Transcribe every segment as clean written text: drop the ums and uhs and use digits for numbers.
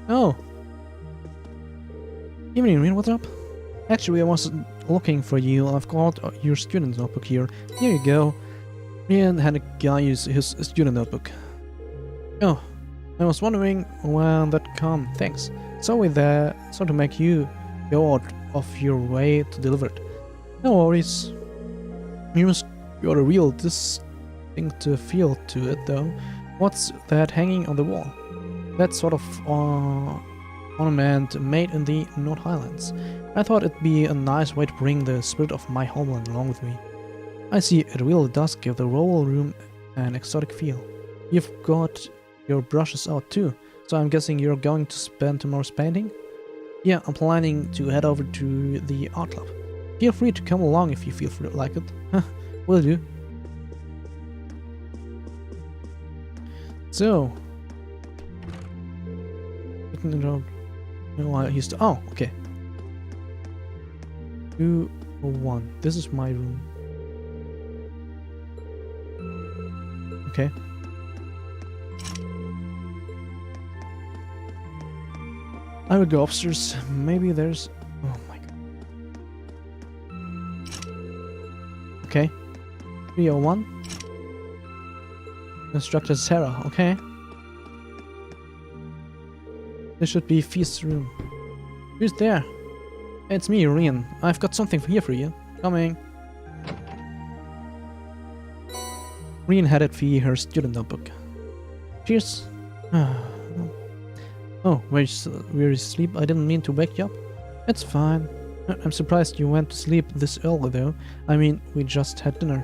Oh. Evening, Rin, what's up? Actually, I was looking for you. I've got your student notebook here. Here you go. Rin had a guy use his student notebook. Oh, I was wondering when that come. Thanks. Sorry to make you go out of your way to deliver it. No worries. You've got a real distinctive feel to it, though. What's that hanging on the wall? That sort of ornament made in the North Highlands. I thought it'd be a nice way to bring the spirit of my homeland along with me. I see, it really does give the royal room an exotic feel. You've got your brushes out too, so I'm guessing you're going to spend tomorrow's painting? Yeah, I'm planning to head over to the art club. Feel free to come along if you feel like it. Will do. So... Oh, okay. 201. This is my room. Okay. I will go upstairs. Maybe there's... Oh my god. Okay. 301. Instructor Sarah. Okay. This should be Feast's room. Who's there? It's me, Rian. I've got something here for you. Coming. Rian headed for her student notebook. Cheers. Oh, where you sleep? I didn't mean to wake you up. It's fine. I'm surprised you went to sleep this early though. I mean, we just had dinner.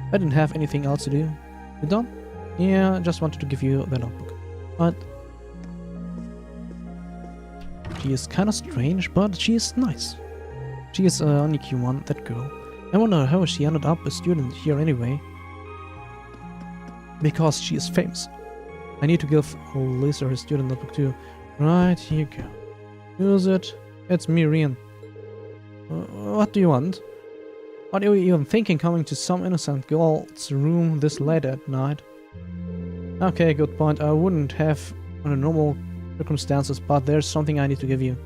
I didn't have anything else to do. You done? Yeah, I just wanted to give you the notebook. But... she is kinda strange, but she is nice. She is only Q1, that girl. I wonder how she ended up a student here anyway. Because she is famous. I need to give Lisa her student notebook too. Right, here you go. Use it. It's me, Rian. What do you want? What are you even thinking coming to some innocent girl's room this late at night? Okay, good point. I wouldn't have under normal circumstances, but there's something I need to give you.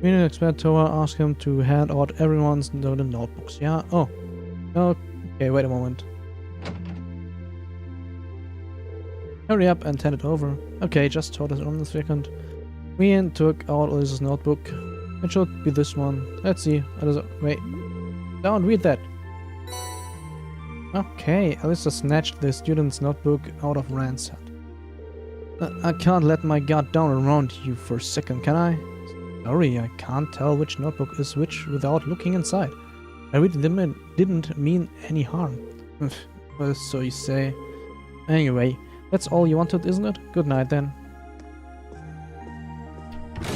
We need to expect Toa, ask him to hand out everyone's notebooks. Yeah? Oh. Okay, wait a moment. Hurry up and hand it over. Okay, just hold it on a second. Rian took out Elisa's notebook. It should be this one. Let's see. Wait. Don't read that. Okay, Elisa snatched the student's notebook out of Rand's hand. I can't let my guard down around you for a second, can I? Sorry, I can't tell which notebook is which without looking inside. I really didn't mean any harm. Well, so you say. Anyway, that's all you wanted, isn't it? Good night then.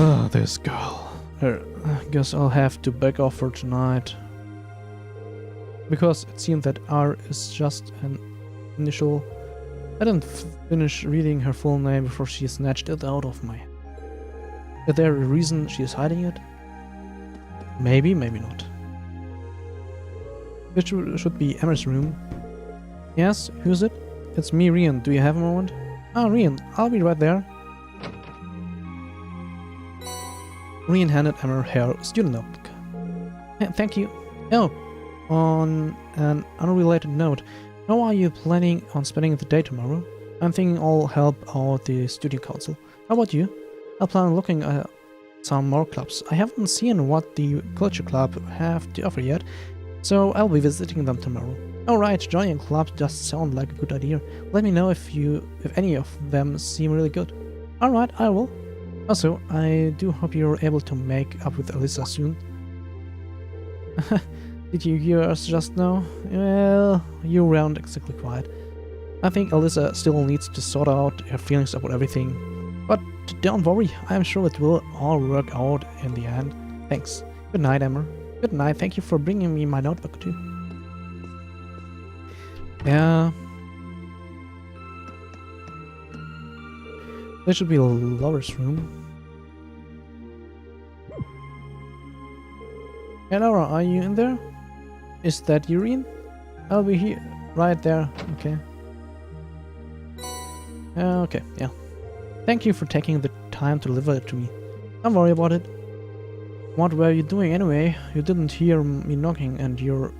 Ah, this girl. I guess I'll have to beg off for tonight. Because it seemed that R is just an initial. I didn't finish reading her full name before she snatched it out of my hand. Is there a reason she is hiding it? Maybe, maybe not. This should be Emma's room. Yes, who's it? It's me, Rian. Do you have a moment? Ah, Rian, I'll be right there. Rian handed Emma her student notebook. Thank you. Oh, on an unrelated note, how are you planning on spending the day tomorrow? I'm thinking I'll help out the studio council. How about you? I plan on looking at some more clubs. I haven't seen what the culture club have to offer yet, so I'll be visiting them tomorrow. Alright, joining a club does sound like a good idea. Let me know if any of them seem really good. Alright, I will. Also, I do hope you're able to make up with Alyssa soon. Did you hear us just now? Well, you weren't exactly quiet. I think Alyssa still needs to sort out her feelings about everything. But don't worry, I'm sure it will all work out in the end. Thanks. Good night, Emma. Good night, thank you for bringing me my notebook too. Yeah. There should be a lover's room. Hey Laura, are you in there? Is that Urine? I'll be here. Right there. Okay. Okay, yeah. Thank you for taking the time to deliver it to me. Don't worry about it. What were you doing anyway? You didn't hear me knocking and you're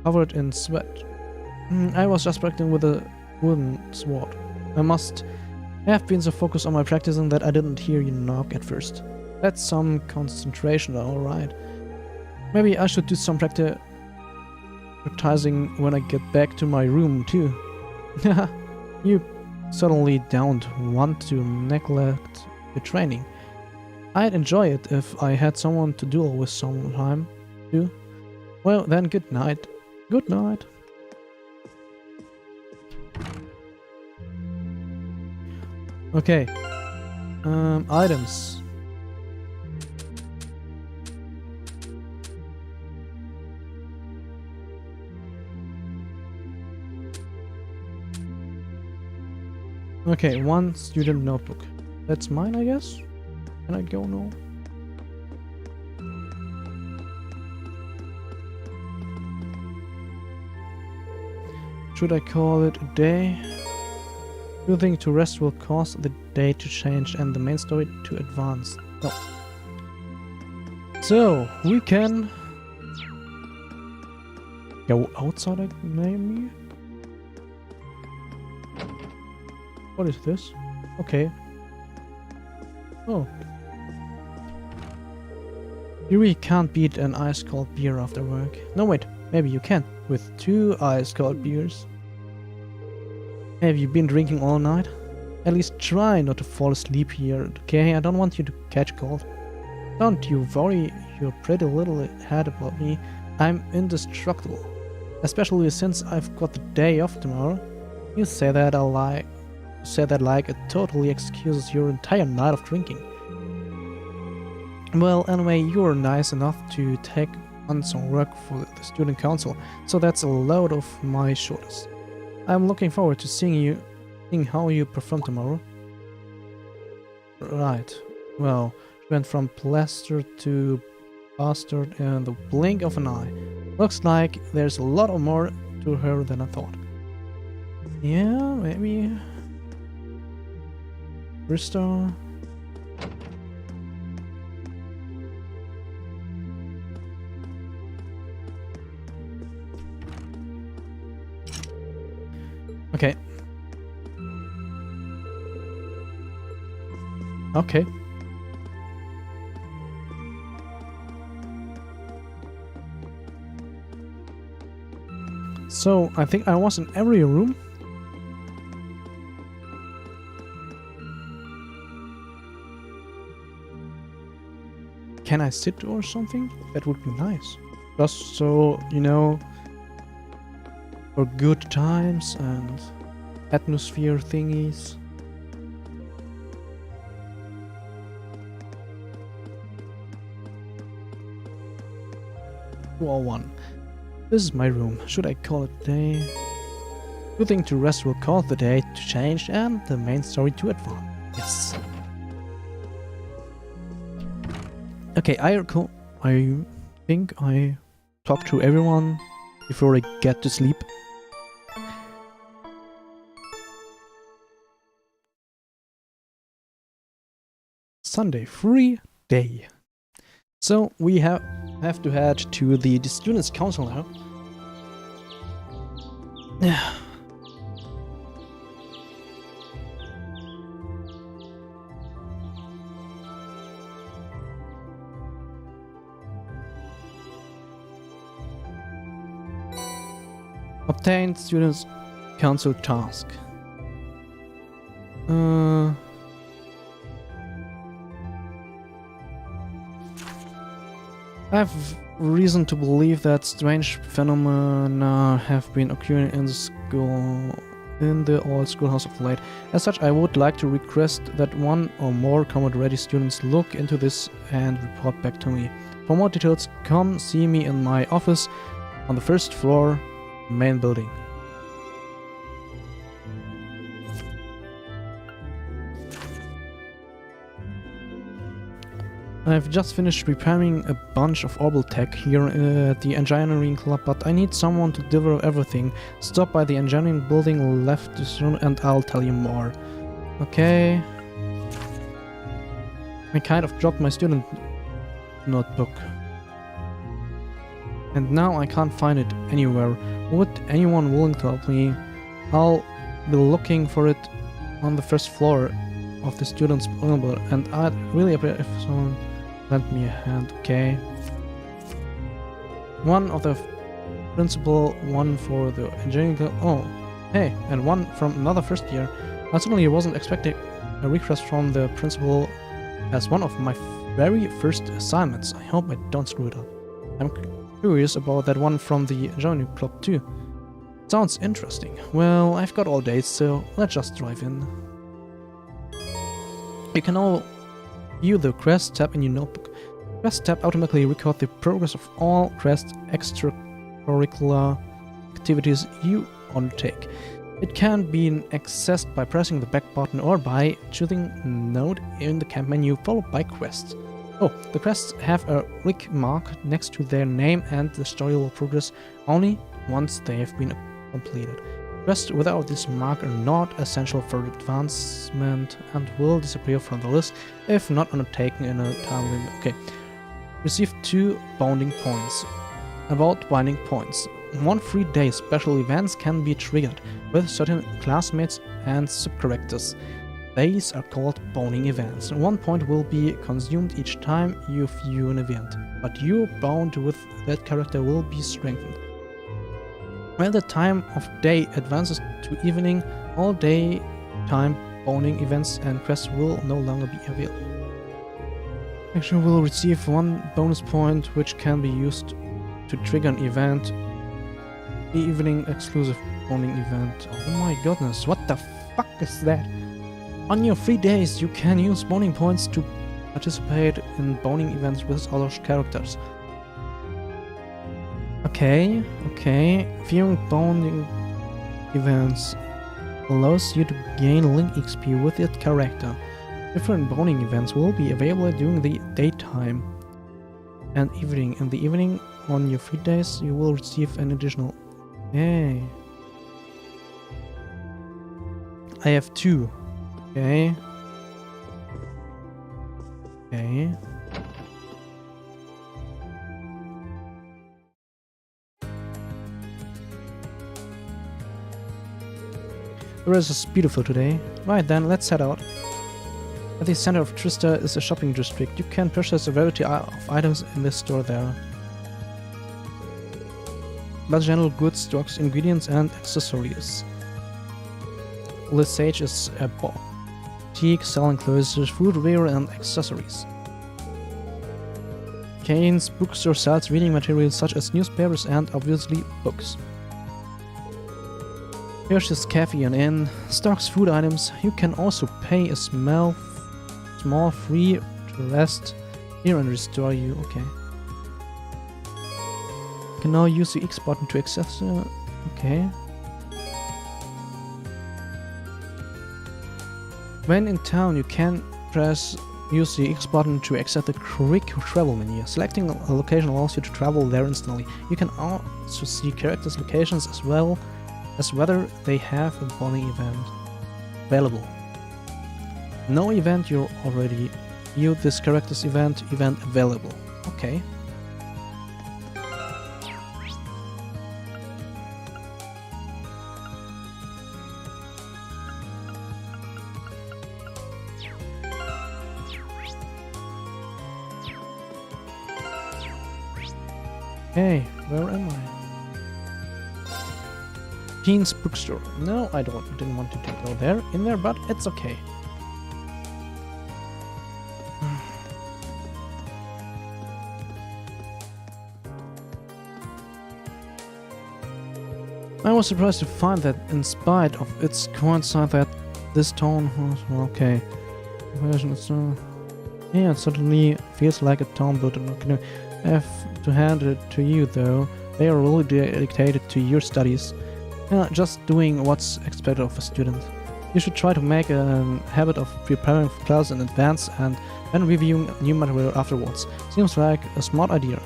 covered in sweat. I was just practicing with a wooden sword. I must have been so focused on my practicing that I didn't hear you knock at first. That's some concentration, alright. Maybe I should do some practicing when I get back to my room too. You certainly don't want to neglect your training. I'd enjoy it if I had someone to duel with sometime too. Well then, good night. Good night. Okay. Items. Okay, one student notebook. That's mine, I guess? Can I go now? Should I call it a day? Choosing to rest will cause the day to change and the main story to advance. No. So, we can go outside, maybe? What is this? Okay. Oh. You really can't beat an ice-cold beer after work. No wait, maybe you can. With 2 ice-cold beers. Have you been drinking all night? At least try not to fall asleep here, okay? I don't want you to catch cold. Don't you worry your pretty little head about me. I'm indestructible. Especially since I've got the day off tomorrow. You say that like it totally excuses your entire night of drinking. Well, anyway, you're nice enough to take on some work for the student council, so that's a load off my shoulders. I'm looking forward to seeing how you perform tomorrow. Right. Well, she went from plaster to bastard in the blink of an eye. Looks like there's a lot more to her than I thought. Yeah, maybe. Restore. Okay. Okay. So, I think I was in every room. Can I sit or something? That would be nice. Just so, you know, for good times and atmosphere thingies. Wall 1. This is my room. Should I call it a day? Choosing to rest will cause the day to change and the main story to advance. Yes. Okay, I think I talked to everyone before I get to sleep. Sunday, free day. So we have to head to the students' council now. Yeah. Obtain students' council task. I have reason to believe that strange phenomena have been occurring in the old schoolhouse of late. As such, I would like to request that one or more comrade-ready students look into this and report back to me. For more details, come see me in my office on the first floor, main building. I've just finished preparing a bunch of orbital tech here at the engineering club, but I need someone to deliver everything. Stop by the engineering building left this room and I'll tell you more. Okay. I kind of dropped my student notebook. And now I can't find it anywhere. Would anyone willing to help me? I'll be looking for it on the first floor of the student's room, and I'd really appreciate if someone lent me a hand, okay? One of the principal, one for the engineering. Oh, hey, and one from another first year. I certainly wasn't expecting a request from the principal as one of my very first assignments. I hope I don't screw it up. I'm curious about that one from the engineering club too. Sounds interesting. Well, I've got all day, so let's just drive in. You can now view the Quest tab in your notebook. Quest tab automatically records the progress of all Quest extracurricular activities you undertake. It can be accessed by pressing the back button or by choosing Node in the camp menu followed by Quests. Oh, the quests have a rig mark next to their name, and the story will progress only once they have been completed. Quests without this mark are not essential for advancement and will disappear from the list if not undertaken in a time limit. Okay. Receive 2 bonding points. About binding points. 1 free day special events can be triggered with certain classmates and sub-characters. These are called bonding events. 1 point will be consumed each time you view an event, but your bond with that character will be strengthened. When the time of day advances to evening, all daytime bonding events and quests will no longer be available. Actually, will receive 1 bonus point, which can be used to trigger an event. The evening exclusive bonding event. Oh my goodness, what the fuck is that? On your free days, you can use bonding points to participate in bonding events with other characters. Okay. Viewing bonding events allows you to gain link XP with that character. Different bonding events will be available during the daytime and evening. In the evening, on your free days, you will receive an additional. Hey. I have 2. Okay. The rest is beautiful today. Right then, let's head out. At the center of Trista is a shopping district. You can purchase a variety of items in this store there. Plus general goods, stocks, ingredients, and accessories. The Sage is a boutique selling clothes, footwear, and accessories. Kane's bookstore sells reading materials such as newspapers and obviously books. Hirsch's Cafe and Inn stocks food items. You can also pay a small fee to rest here and restore you. Okay. You can now use the X button to access. Okay. When in town, you can use the X button to access the quick travel menu. Selecting a location allows you to travel there instantly. You can also see characters' locations as well as whether they have a bonding event available. No event you already viewed this character's event available. Okay. Hey, where am I? Keen's bookstore. No, I didn't want to go there, but it's okay. I was surprised to find that in spite of its coincide that this tone was okay. Yeah, it certainly feels like a town, but I'm not gonna have to hand it to you though. They are really dedicated to your studies. Just doing what's expected of a student. You should try to make a habit of preparing for class in advance and then reviewing new material afterwards. Seems like a smart idea.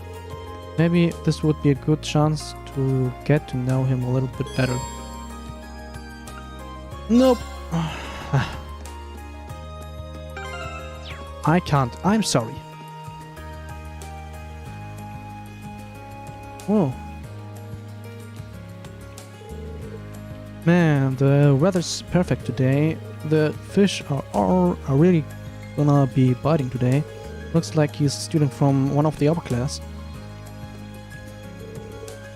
Maybe this would be a good chance to get to know him a little bit better. Nope. I can't. I'm sorry. Oh. Man, the weather's perfect today. The fish are really gonna be biting today. Looks like he's a student from one of the upper class.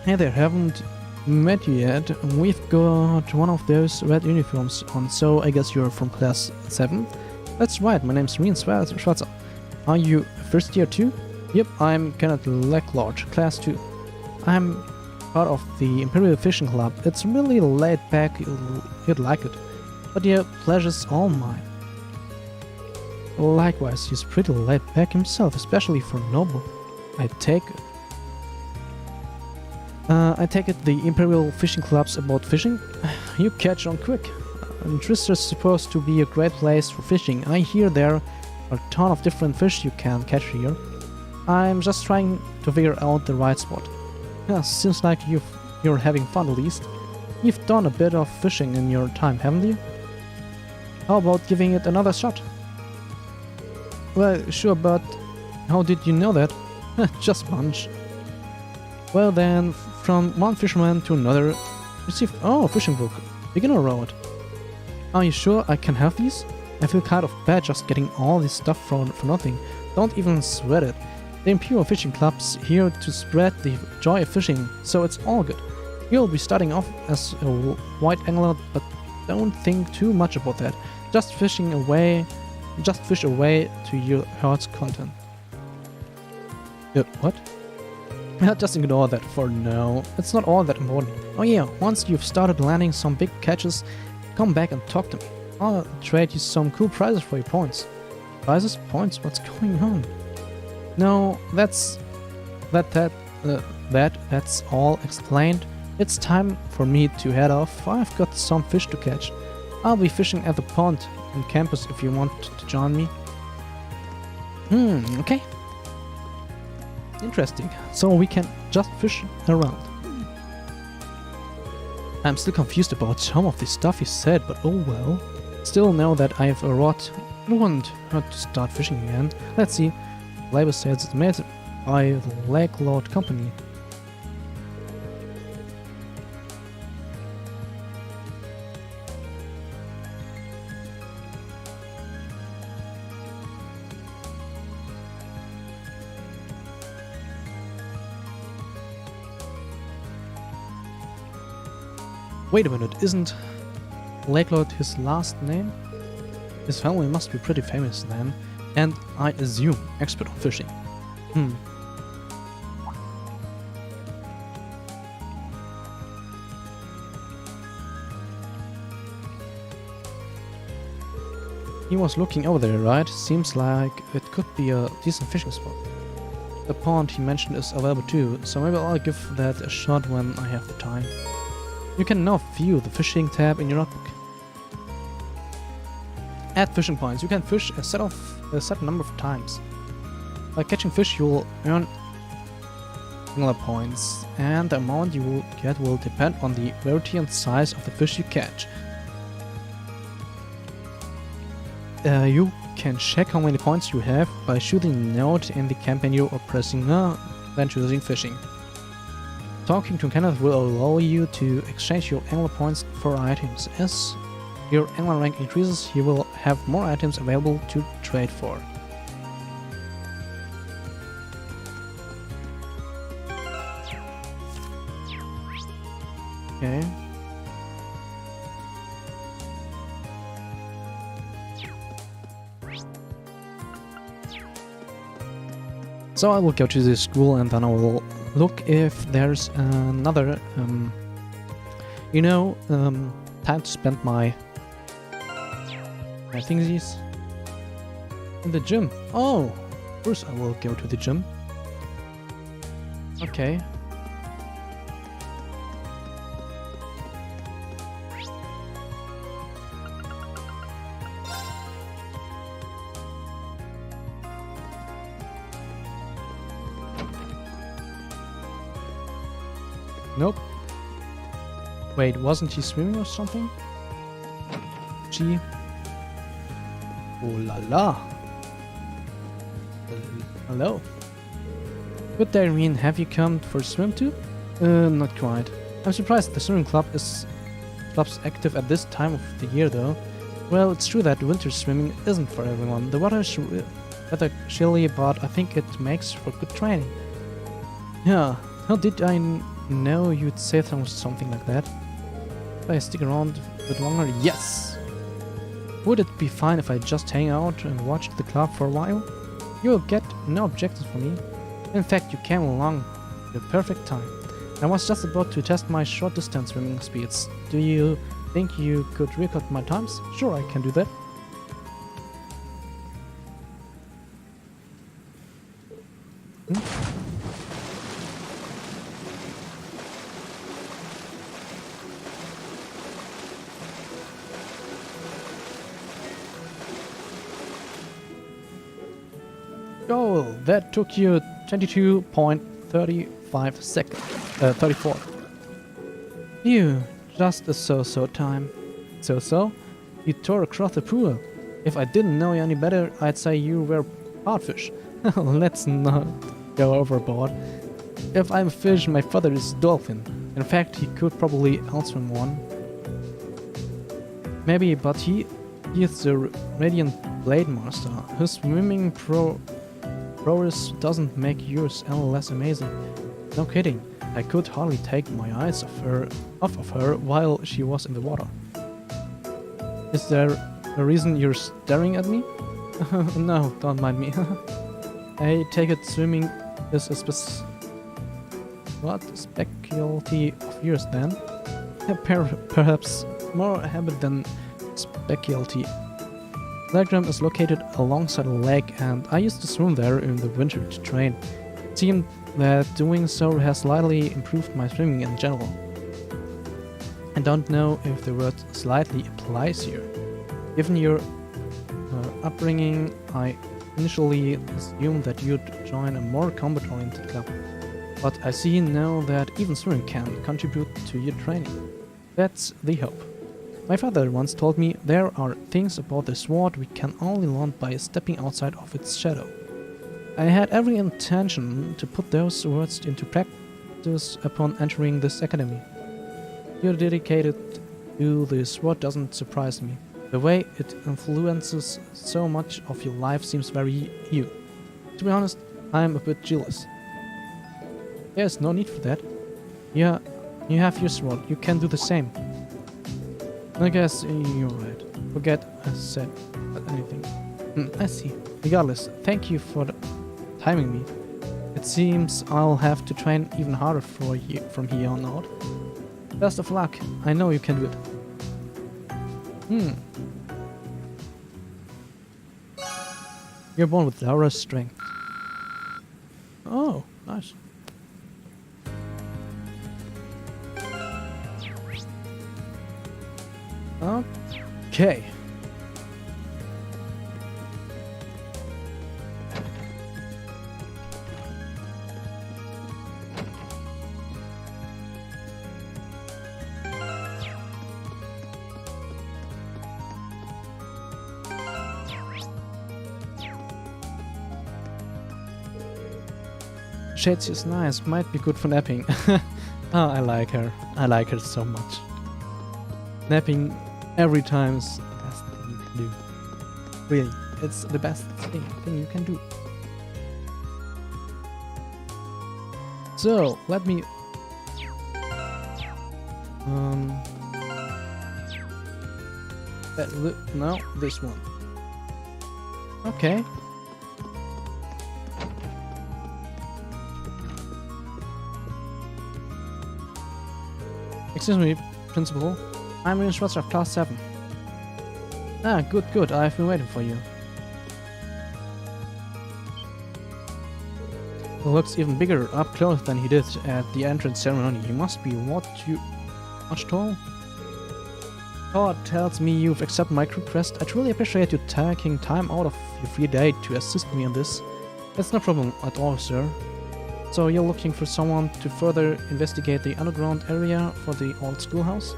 Hey there, haven't met you yet. We've got one of those red uniforms on, so I guess you're from class 7? That's right, my name's Nihon Falcom. Are you first year too? Yep, I'm Kenneth Lecklodge, class 2. I'm part of the Imperial Fishing Club. It's really laid back, you'd like it. But your pleasure's all mine. Likewise, he's pretty laid back himself, especially for Noble. I take it the Imperial Fishing Club's about fishing? You catch on quick. Trister's supposed to be a great place for fishing. I hear there are a ton of different fish you can catch here. I'm just trying to figure out the right spot. Yeah, seems like you're having fun at least. You've done a bit of fishing in your time, haven't you? How about giving it another shot? Well, sure, but how did you know that? Just bunch. Well then, from one fisherman to another, received fishing book, beginner road. Are you sure I can have these? I feel kind of bad just getting all this stuff for nothing. Don't even sweat it. The Imperial Fishing Club's here to spread the joy of fishing, so it's all good. You'll be starting off as a white angler, but don't think too much about that. Just fish away to your heart's content. What? Just ignore that for now. It's not all that important. Oh yeah, once you've started landing some big catches, come back and talk to me. I'll trade you some cool prizes for your points. Prizes? Points? What's going on? No, that's all explained. It's time for me to head off. I've got some fish to catch. I'll be fishing at the pond on campus if you want to join me. Okay. Interesting. So we can just fish around. I'm still confused about some of the stuff you said, but oh well. Still know that I have a rod. I want her to start fishing again. Let's see. Labor says it's made by the Lecklodge Company. Wait a minute, isn't Lecklodge his last name? His family must be pretty famous then, and I assume expert on fishing. He was looking over there, right? Seems like it could be a decent fishing spot. The pond he mentioned is available too, so maybe I'll give that a shot when I have the time. You can now view the fishing tab in your notebook. Add fishing points. You can fish a set number of times. By catching fish, you will earn angler points, and the amount you will get will depend on the rarity and size of the fish you catch. You can check how many points you have by shooting a note in the camp menu or pressing then choosing fishing. Talking to Kenneth will allow you to exchange your angler points for items. As your angler rank increases, you will have more items available to trade for. Okay. So I will go to the school and then I will look if there's another, time to spend my thingies in the gym. Oh, first I will go to the gym. Okay. Nope. Wait, wasn't he swimming or something? Gee. Oh la la. Hello. Good day, Reen. Have you come for a swim too? Not quite. I'm surprised the swimming club's active at this time of the year, though. Well, it's true that winter swimming isn't for everyone. The water is rather chilly, but I think it makes for good training. Yeah, how did I know you'd say something like that? If I stick around a bit longer, yes! Would it be fine if I just hang out and watch the club for a while? You'll get no objections from me. In fact, you came along at the perfect time. I was just about to test my short distance swimming speeds. Do you think you could record my times? Sure, I can do that. Oh, that took you 22.35 seconds. 34. You, just a so-so time. So-so? You tore across the pool. If I didn't know you any better, I'd say you were partfish. Let's not go overboard. If I'm a fish, my father is a dolphin. In fact, he could probably outswim one. Maybe, but he is the Radiant Blade Master. His swimming prowess doesn't make yours any less amazing. No kidding. I could hardly take my eyes off of her while she was in the water. Is there a reason you're staring at me? No, don't mind me. I take it swimming is a specialty of yours then? Perhaps more a habit than specialty. Playground is located alongside a lake, and I used to swim there in the winter to train. It seemed that doing so has slightly improved my swimming in general. I don't know if the word slightly applies here. Given your upbringing, I initially assumed that you'd join a more combat-oriented club. But I see now that even swimming can contribute to your training. That's the hope. My father once told me there are things about the sword we can only learn by stepping outside of its shadow. I had every intention to put those words into practice upon entering this academy. You're dedicated to the sword doesn't surprise me. The way it influences so much of your life seems very you. To be honest, I'm a bit jealous. There's no need for that. Yeah, you have your sword, you can do the same. I guess you're right. Forget I said anything. I see. Regardless, thank you for timing me. It seems I'll have to train even harder from here on out. Best of luck. I know you can do it. You're born with Laura's strength. Oh, nice. Okay. Shades is nice, might be good for napping. Oh, I like her. I like her so much. Napping every time is the best thing you can do. Really, it's the best thing you can do. So, let me... no, this one. Okay. Excuse me, Principal. I'm in Schwarzer of Class 7. Ah, good. I've been waiting for you. He looks even bigger up close than he did at the entrance ceremony. He must be much tall? God tells me you've accepted my request. I truly appreciate you taking time out of your free day to assist me in this. It's no problem at all, sir. So you're looking for someone to further investigate the underground area for the old schoolhouse?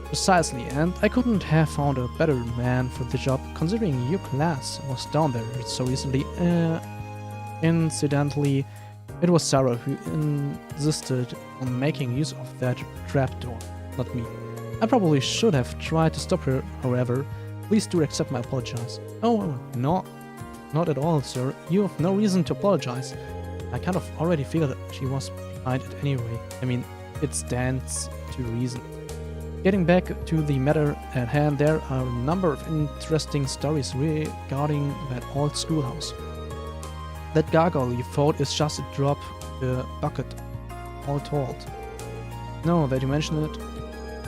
Precisely, and I couldn't have found a better man for the job, considering your class was down there so recently. Incidentally, it was Sarah who insisted on making use of that trapdoor, not me. I probably should have tried to stop her, however. Please do accept my apologies. Oh, no, not at all, sir. You have no reason to apologize. I kind of already figured she was behind it anyway. I mean, it stands to reason. Getting back to the matter at hand, there are a number of interesting stories regarding that old schoolhouse. That gargoyle you fought is just a drop in the bucket, all told. Now that you mention it,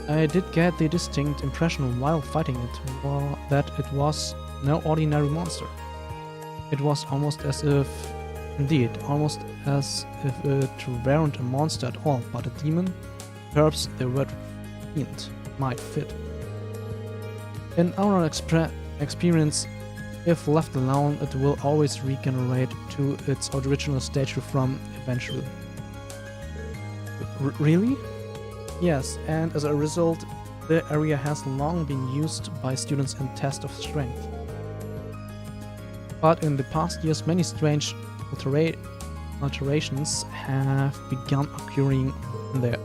I did get the distinct impression while fighting it that it was no ordinary monster. It was almost as if it weren't a monster at all, but a demon. Perhaps the word fiend might fit. In our experience, if left alone, it will always regenerate to its original stage from eventually. Really? Yes, and as a result, the area has long been used by students in tests of strength. But in the past years, many strange alterations have begun occurring there.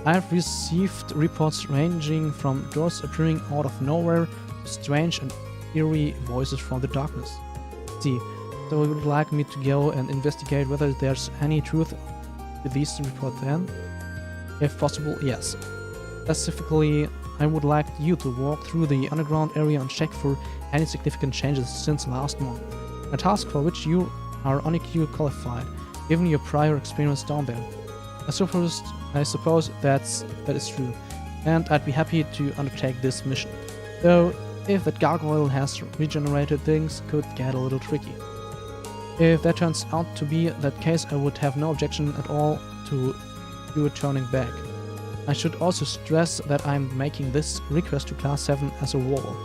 I have received reports ranging from doors appearing out of nowhere to strange and eerie voices from the darkness. See, so you would like me to go and investigate whether there's any truth to these reports then? If possible, yes. Specifically, I would like you to walk through the underground area and check for any significant changes since last month. A task for which you are unequally qualified, given your prior experience down there. I suppose that is true, and I'd be happy to undertake this mission. Though, if that gargoyle has regenerated, things could get a little tricky. If that turns out to be that case, I would have no objection at all to you returning back. I should also stress that I'm making this request to Class 7 as a wall.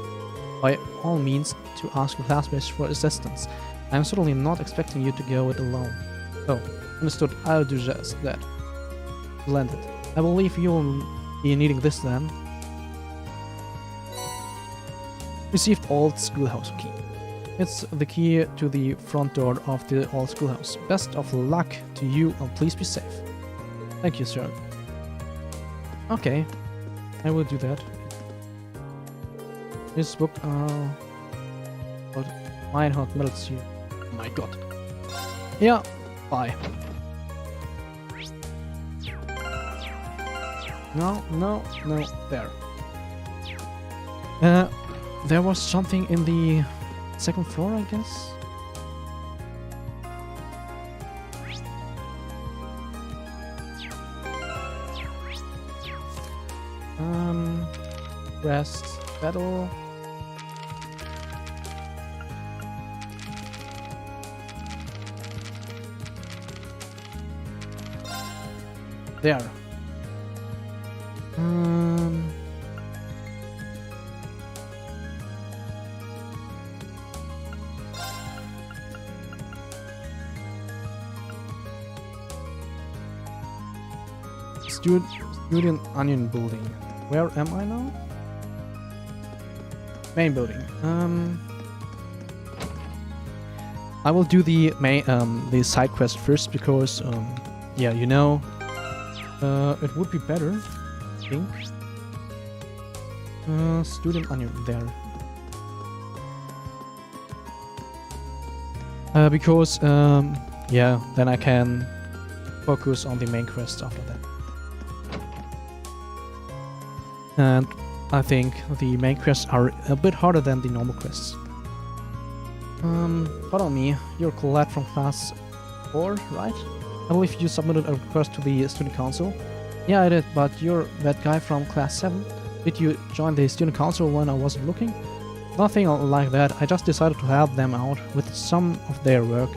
By all means, to ask your classmates for assistance. I'm certainly not expecting you to go it alone. Oh, understood, I'll do just that. Splendid. I believe you'll be needing this then. Received old schoolhouse key. It's the key to the front door of the old schoolhouse. Best of luck to you and please be safe. Thank you, sir. Okay, I will do that. This book, but mine hot melts you. Oh my god. Yeah, bye. No, there. There was something in the second floor, I guess? Rest, battle. There. Student Onion Building. Where am I now? Main building. I will do the the side quest first because yeah, you know, it would be better, I think. Student Onion there. Because yeah, then I can focus on the main quest after that. And I think the main quests are a bit harder than the normal quests. Follow me. You're Colette from class 4, right? I believe you submitted a request to the student council. Yeah, I did, but you're that guy from class 7. Did you join the student council when I wasn't looking? Nothing like that. I just decided to help them out with some of their work.